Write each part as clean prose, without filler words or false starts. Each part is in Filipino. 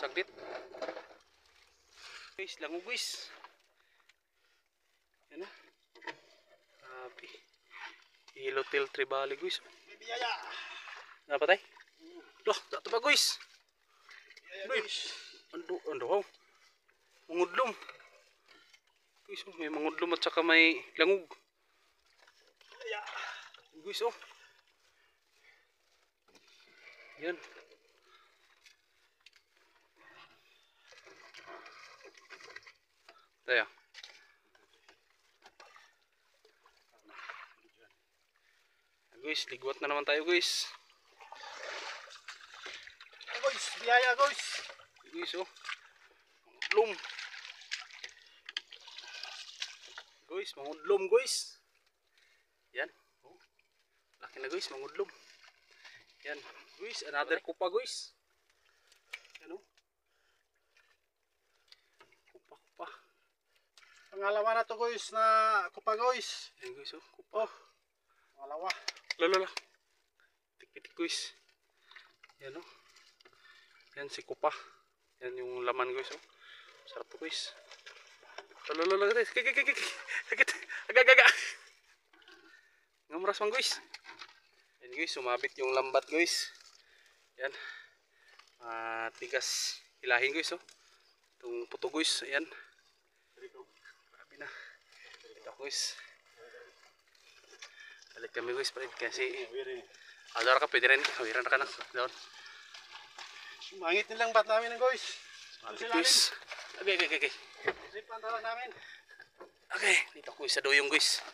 saglit. Guys, lango guys. Yan na. Grabe. Yellowtail trevally guys. Bibiyaya. Napatay? Loh, dato pa guys. Guys. Ando. Mangudlom. Guys, may mangudlom at saka may langog. Guys, oh. Yan. Tayo. Guys, ligwat na naman tayo guys. Guys, biyaya guys. Guys, oh. Mangudlom. Guys, mangudlom guys. Yan. Oh. Laki na guys, mangudlom. Yan. Guys, another kupa guys. Yan oh. Kupa. Pangalawa na to guys na kupa guys. Yan guys, oh. Kupa. Oh. Pangalawa. Lala. Pitik guys. Yan oh. Yan si kupa. Yan yung laman guys oh. Sarap to guys. Lala guys. Sakit. Aga. Ngamras man guys. Yan guys, sumabit yung lambat guys. Yan. Tigas hilahin guys oh. Itong puto guys. Ayan. Grabe na. Ito guys. Balik kami guys, Fred, kasi adora ka, pwede rin, hawiran na ka na doon. Mangit nilang bat namin ng guys. Mabit guys. Okay. Kasi pantalan namin. Okay, dito guys sa doyong guys.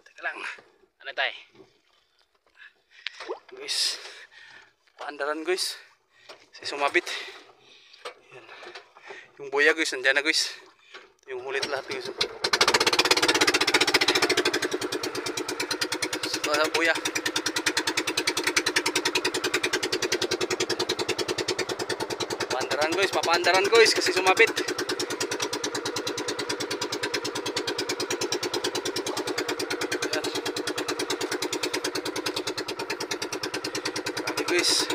Teka lang. Ano tayo? Guys, paandaran guys. Kasi sumabit. Yan. Yung buya guys, nandyan na guys. Yung hulit lahat guys. Sa buya. Papaandaran guys kasi sumabit. Yan. Grabe guys.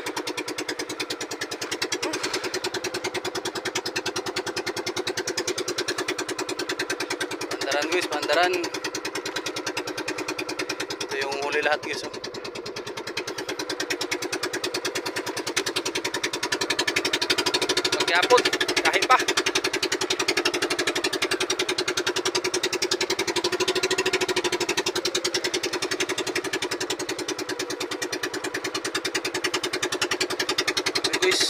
Paandaran guys, paandaran. Ito yung huli lahat guys oh. Maghapon, kahit pa. Okay guys.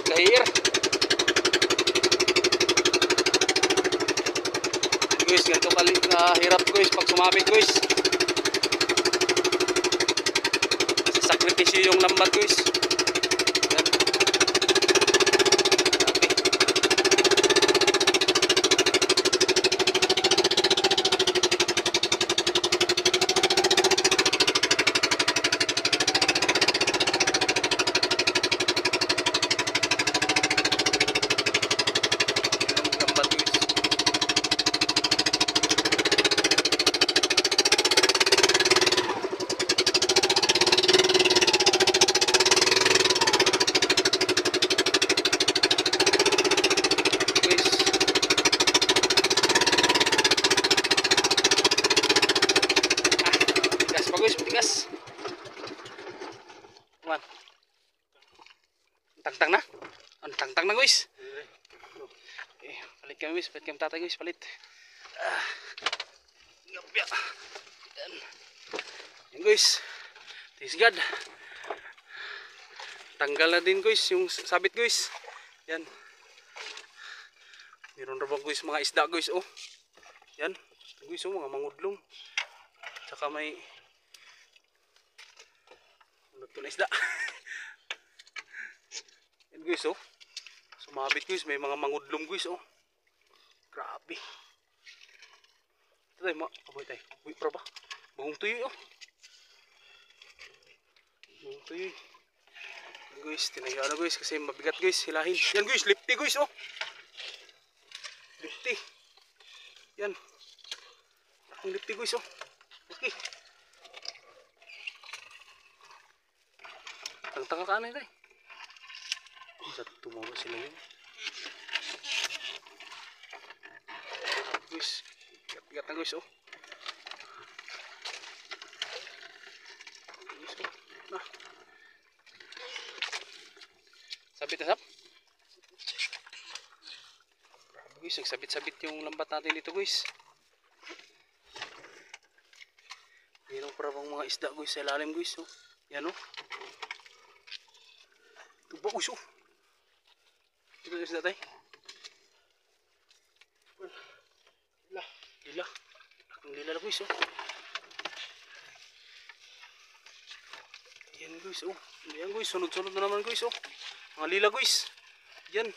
Kahir. Guys, ganito hirap guys pag sumabit guys. Kasi sakripisyo yung lambat guys. Yan. Lambat guys. Tigas. Man. Tangtang na. Ang tangtang na guys. Palit kami guys, palit kami tatay guys, palit. Gapya. Yan guys. Thanks God. Tanggal na din guys yung sabit guys. Yan. Meron na ba guys mga isda guys oh. Yan. Guys oh, mga mangudlong. Saka may ito na isda. Yan guys oh. Sumabit guys, may mga mangudlong guys oh. Grabe. Ito tayo, aboy tayo. Uy, pro ba? Bagong tuyoy oh. Bagong tuyoy. Yan guys, tinayo ano guys kasi mabigat guys, hilahin. Yan guys, lifty guys oh. Lifty. Yan. Ang lifty guys oh. Okay. Tangtanga ka na ito. Sa tumawa sila yun. Guys, bigat na guys oh. Guys oh. Nah. Sabit na sap. Guys, nagsabit-sabit yung lambat natin dito guys. Mayroong parang mga isda guys sa ilalim guys oh. Yan oh. Tuba guys oh. Ito yung isda tayo. Lila. Lila. Ang lila na guys oh. Yan guys oh. Yan guys, sunod-sunod na naman guys oh. Mga lila guys. Yan.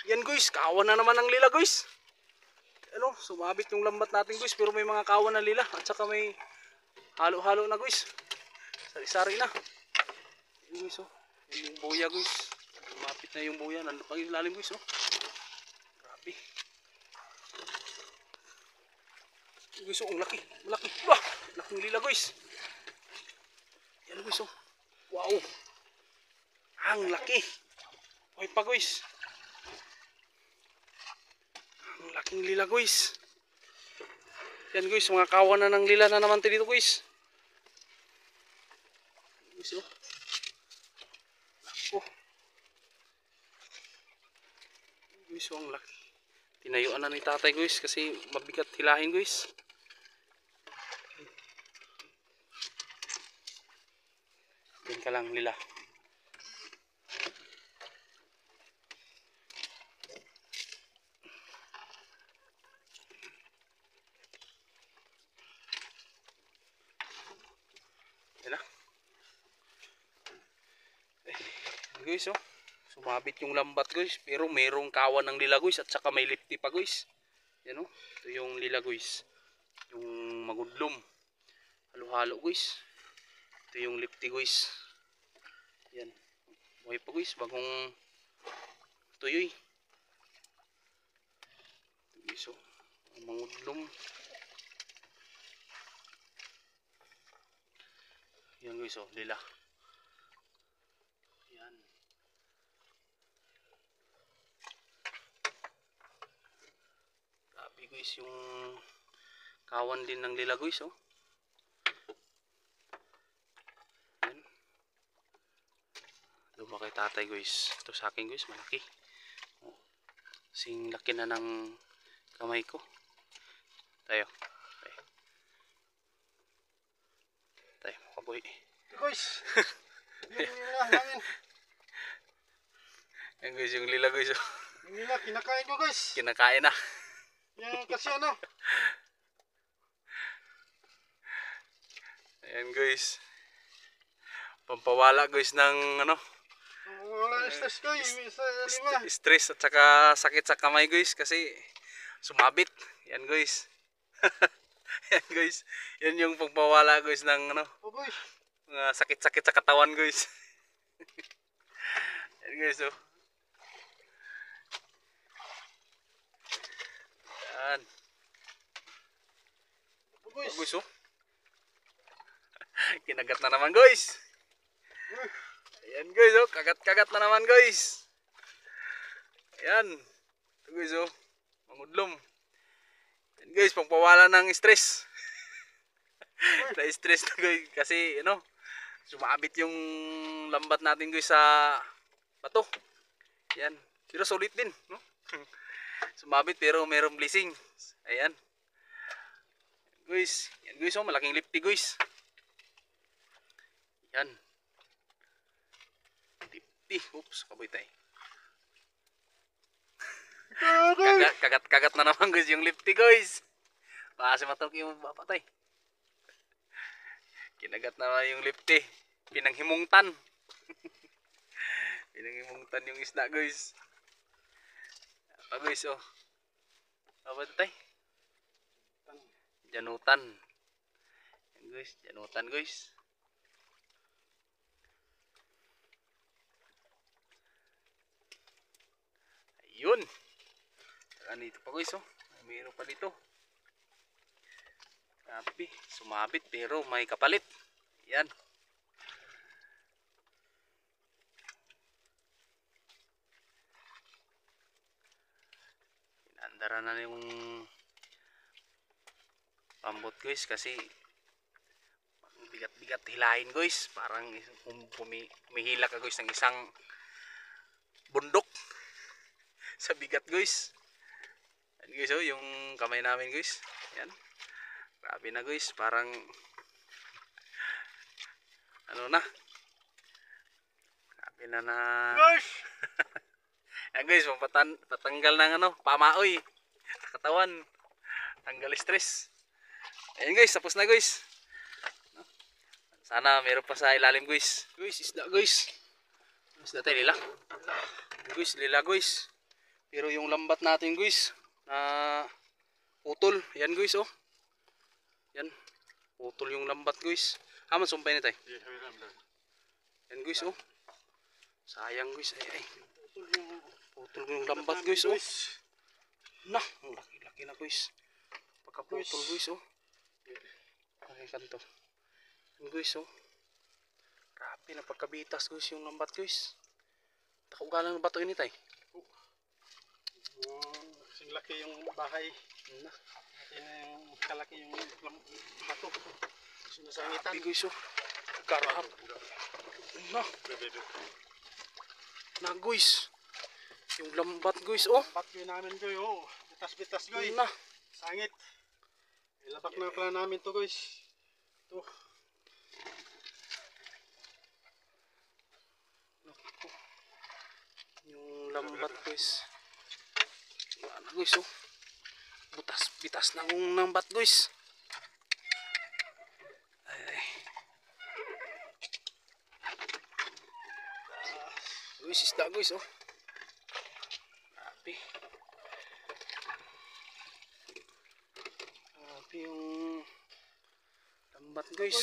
Yan guys, kawan na naman ang lila guys. Ano, sumabit yung lambat natin guys, pero may mga kawan na lila at saka may halo-halo na guys. Sari-sari na. Yan guys oh. Yan yung buya guys. Sumapit na yung buya, nandun pang ilalim guys oh. Grabe. Guys oh, ang laki, malaki. Bah, laking lila guys. Yan guys oh. Wow. Ang laki. Hoy pa guys. Ang laking lila guys. Yan guys, mga kawan na ng lila na naman dito guys. Guys oh. Lako. Guys oh, ang laki. Tinayuan na ni tatay guys kasi mabigat hilahin guys. Yan ka lang lila. Guys oh, sumabit yung lambat guys, pero merong kawan ng lila guys at saka may lifty pa guys. Yan oh, ito yung lila guys, yung magudlom, halo-halo guys. Ito yung lifty guys. Yan, buhay pa guys, bagong tuyoy. Ito guys oh, magudlom. Yan guys oh, lila. Yan. Grabe guys yung kawan din ng lila guys oh. Yan. Lumaki tatay guys. Ito sa akin guys, malaki. Oh. Sing laki na ng kamay ko. Tayo. Tayo, makaboy. Guys. Yung hangin. Yan guys, yung lila guys oh. Yung nila, kinakain ko guys. Kinakain na. Yan kasi ano. Ayan guys. Pampawala guys ng ano. Wala stress ko yung sa lima. Stress at saka sakit sa kamay guys kasi sumabit. Yan guys. Yan guys. Yan yung pagpawala guys ng ano. Oh guys. Mga sakit-sakit sa katawan guys. Yan guys oh. Yan. Oh guys. Oh, guys oh. Kinagat na naman guys. Ayan guys oh. Kagat-kagat na naman guys. Ayan. Ito guys oh. Mangudlom. Ayan guys. Pagpawala ng stress. Na-stress na guys. Kasi ano. Sumabit yung lambat natin guys sa bato. Ayan. Pero solid din. No? Sumabit pero mayroong blessing. Ayan. Guys. Yan guys oh. Malaking lifty guys. Yan. Lifty. Oops. Kaboy tayo. Kagat na naman guys yung lifty guys. Baka si matok yung bapatay. Kinagat na naman yung lifty. Pinanghimungtan. Pinanghimungtan yung isda guys. Apa guys oh. Apa tay? Janutan. Yan guys, janutan guys. Yun. Dito pa guys, oh. Mayroon pa dito. Grabe, sumabit pero may kapalit. Yan. Inandara na yung pambot guys kasi bigat-bigat hilahin guys. Parang humihila ka guys ng isang bundok sa bigat guys. Yan guys, oh, yung kamay namin guys. Yan. Grabe na guys, parang ano na. Grabe na. Guys! Yan guys, patanggal ng ano, pamaoy. Katawan. Tanggal stress. Ayan guys, tapos na guys. Sana meron pa sa ilalim guys. Guys, isda guys. Isda tayo lila. Guys, lila guys. Pero yung lambat natin guys, na putol. Yan guys, oh. Yan. Putol yung lambat guys. Haman sumpay na tayo. Yan guys, oh. Sayang guys. Ay. Putol yung lambat guys, oh. Nah, laki-laki na guys. Pagkaputol guys, oh. Okay, kanto. Yan guys, oh. Grabe na pagkabitas guys yung lambat guys. Takugalan ng bato ini tay. Kasing laki yung bahay. Yung kalaki yung bato. Sinasangitan. Grabe guys, oh. Karahap. Na guys. Yung lambat guys, oh. Lambat yun namin guys, oh. Bitas-bitas guys. Na. Sangit. Ilabak na pala namin to guys. Ito. Yung lambat guys. Ano guys, oh. Bitas na yung lambat guys. Ay. Guys, isda guys, oh. Grabe. Grabe yung lambat guys.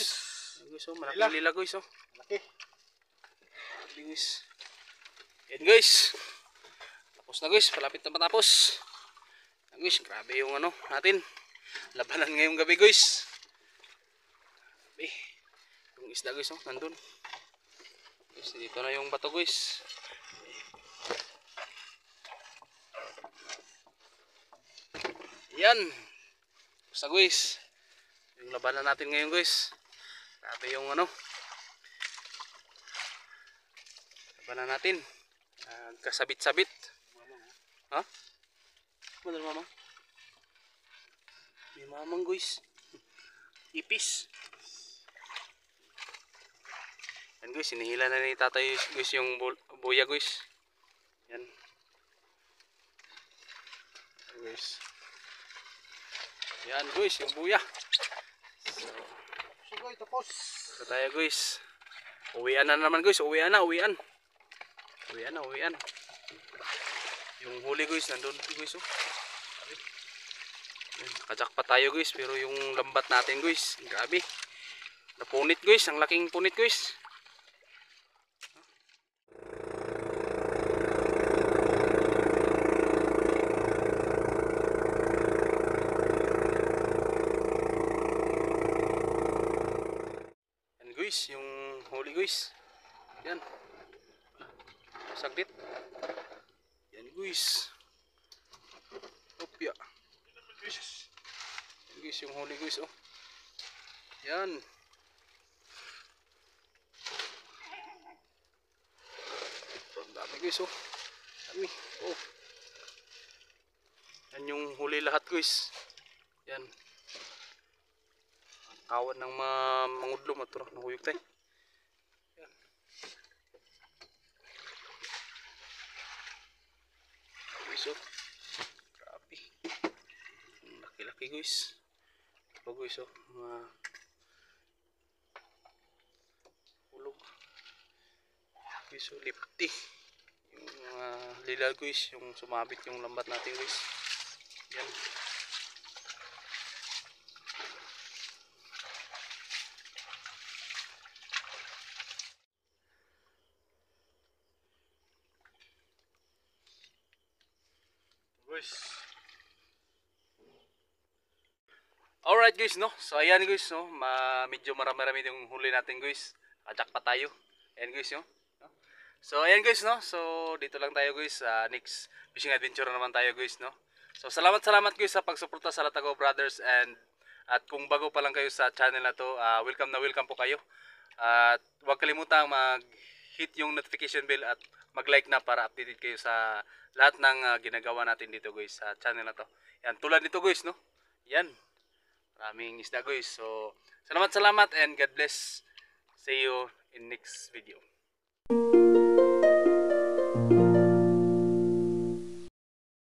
Guys, oh, malaking lila guys, oh. Malaki. Grabe guys. Yan guys. Tapos na guys, palapit na matapos. Yan guys, grabe yung ano natin. Labanan ngayong gabi guys. Grabe. Yung isda guys, oh, nandun. Guys, dito na yung bato guys. Yan. Basta guys, yung labanan natin ngayon guys. Grabe yung ano. Labanan natin. Kasabit-sabit. Ha? Madal mama? May mamang guys. Ipis. Yan guys, sinihila na ni tatay guys yung buya guys. Yan. Guys. Yan guys, yung buya. So guys, tapos. Ito tayo guys. Uwian na naman guys, uwian na. Uwian. Yung huli guys, nandun guys, oh. Kajak pa tayo guys, pero yung lambat natin guys, grabe. Napunit guys, ang laking punit guys. Yan guys, yung huli guys. Yan. Saglit. Yan guys. Opya. Yan guys, yung huli guys, oh. Yan. Ang dami guys, oh. Dami. Oh. Yan yung huli lahat guys. Yan. Kawan ng mangudlom at turang nahuyog tayo. Yan. Guys, oh. Grabe. Laki-laki guys. Ito guys, oh. Mga hulog. Guys, oh. Lipti. Yung mga lila guys. Yung sumabit yung lambat natin guys. Yan. Guys. Alright guys, no? So ayan guys, no? Medyo marami-rami yung huli natin guys. Jackpot tayo. Ayan guys, no? So ayan guys, no? So dito lang tayo guys. Next fishing adventure na naman tayo guys, no? So salamat guys sa pagsuporta sa Latago Brothers, and at kung bago pa lang kayo sa channel na to, welcome na welcome po kayo. At huwag kalimutang mag-hit yung notification bell at mag-like na para updated kayo sa lahat ng ginagawa natin dito guys sa channel na to. Yan, tulad nito guys, no? Yan. Maraming isda guys. So, salamat and God bless. See you in next video.